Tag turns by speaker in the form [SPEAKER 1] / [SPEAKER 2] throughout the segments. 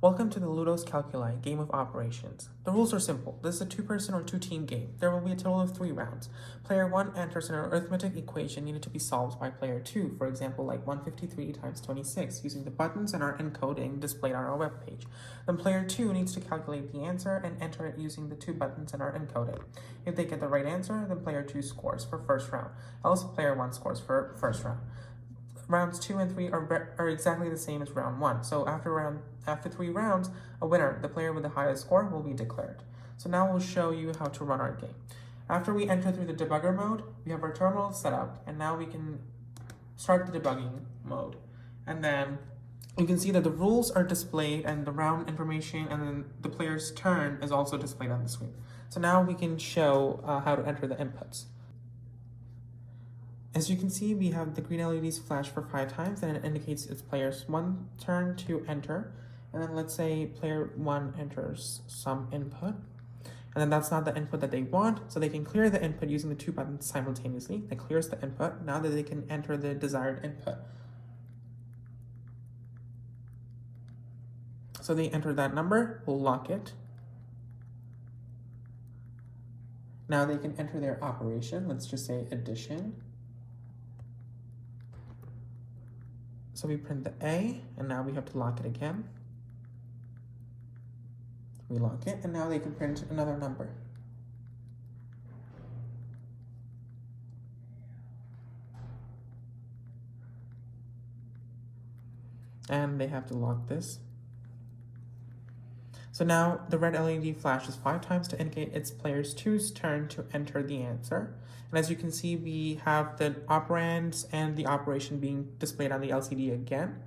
[SPEAKER 1] Welcome to the LudosCalculi game of operations. The rules are simple. This is a two-person or two-team game. There will be a total of 3 rounds. Player 1 enters an arithmetic equation needed to be solved by player 2, for example, like 153 times 26, using the buttons and our encoding displayed on our webpage. Then player 2 needs to calculate the answer and enter it using the 2 buttons and our encoding. If they get the right answer, then player 2 scores for first round. Else, player 1 scores for first round. Rounds 2 and 3 are exactly the same as round 1. So after 3 rounds, a winner, the player with the highest score, will be declared. So now we'll show you how to run our game. After we enter through the debugger mode, we have our terminal set up, and now we can start the debugging mode. And then you can see that the rules are displayed and the round information and then the player's turn is also displayed on the screen. So now we can show how to enter the inputs. As you can see, we have the green LEDs flash for 5 times, and it indicates its player's 1 turn to enter. And then let's say player 1 enters some input, and then that's not the input that they want, so they can clear the input using the 2 buttons simultaneously. That clears the input. Now that they can enter the desired input. So they enter that number, we'll lock it. Now they can enter their operation. Let's just say addition. So we print the A, and now we have to lock it again. We lock it, and now they can print another number. And they have to lock this. So now the red LED flashes 5 times to indicate its player's 2's turn to enter the answer. And as you can see, we have the operands and the operation being displayed on the LCD again.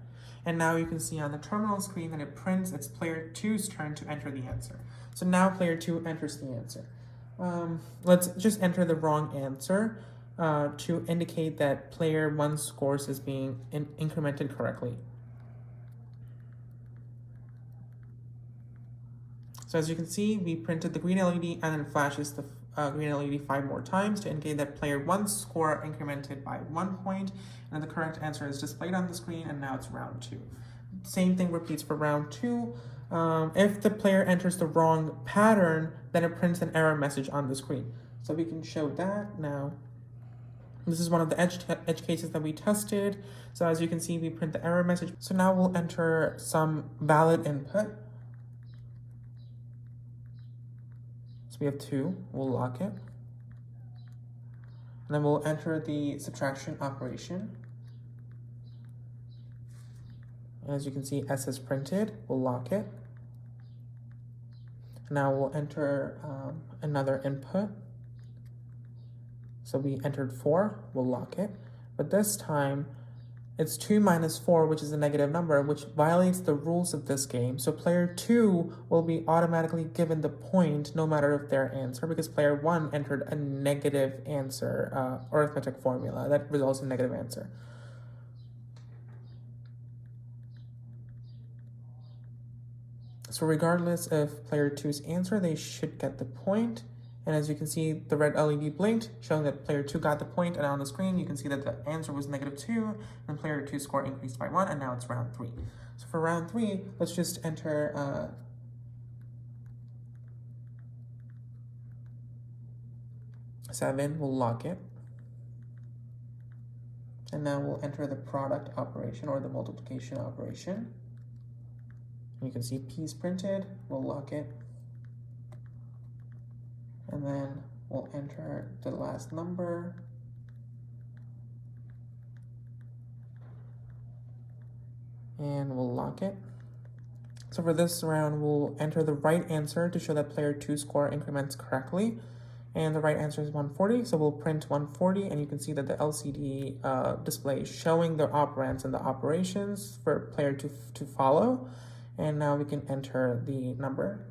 [SPEAKER 1] And now you can see on the terminal screen that it prints its player 2's turn to enter the answer. So now player 2 enters the answer. Let's just enter the wrong answer to indicate that player 1's scores is being incremented correctly. So as you can see, we printed the green LED and then it flashes the green LED 5 more times to indicate that player 1's score incremented by 1 point, and the correct answer is displayed on the screen, and now it's round 2. Same thing repeats for round 2. If the player enters the wrong pattern, then it prints an error message on the screen. So we can show that now. This is one of the edge cases that we tested. So as you can see, we print the error message. So now we'll enter some valid input. So we have 2, we'll lock it. And then we'll enter the subtraction operation. As you can see, S is printed, we'll lock it. Now we'll enter another input. So we entered 4, we'll lock it. But this time, it's 2 minus 4, which is a negative number, which violates the rules of this game. So player 2 will be automatically given the point no matter if their answer, because player 1 entered a negative answer, arithmetic formula that results in negative answer. So regardless of player 2's answer, they should get the point. And as you can see, the red LED blinked, showing that player 2 got the point, and on the screen, you can see that the answer was -2, and player 2's score increased by 1, and now it's round 3. So for round 3, let's just enter 7, we'll lock it. And now we'll enter the product operation, or the multiplication operation. You can see P is printed, we'll lock it. And then we'll enter the last number. And we'll lock it. So for this round, we'll enter the right answer to show that player 2's score increments correctly. And the right answer is 140, so we'll print 140, and you can see that the LCD display is showing the operands and the operations for player 2 to follow. And now we can enter the number.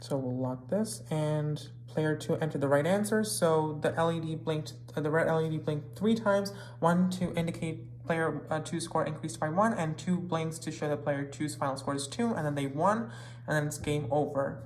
[SPEAKER 1] So we'll lock this, and player 2 entered the right answer. So the LED blinked, the red LED blinked 3 times, 1 to indicate player 2's score increased by 1, and 2 blinks to show that player 2's final score is 2, and then they won, and then it's game over.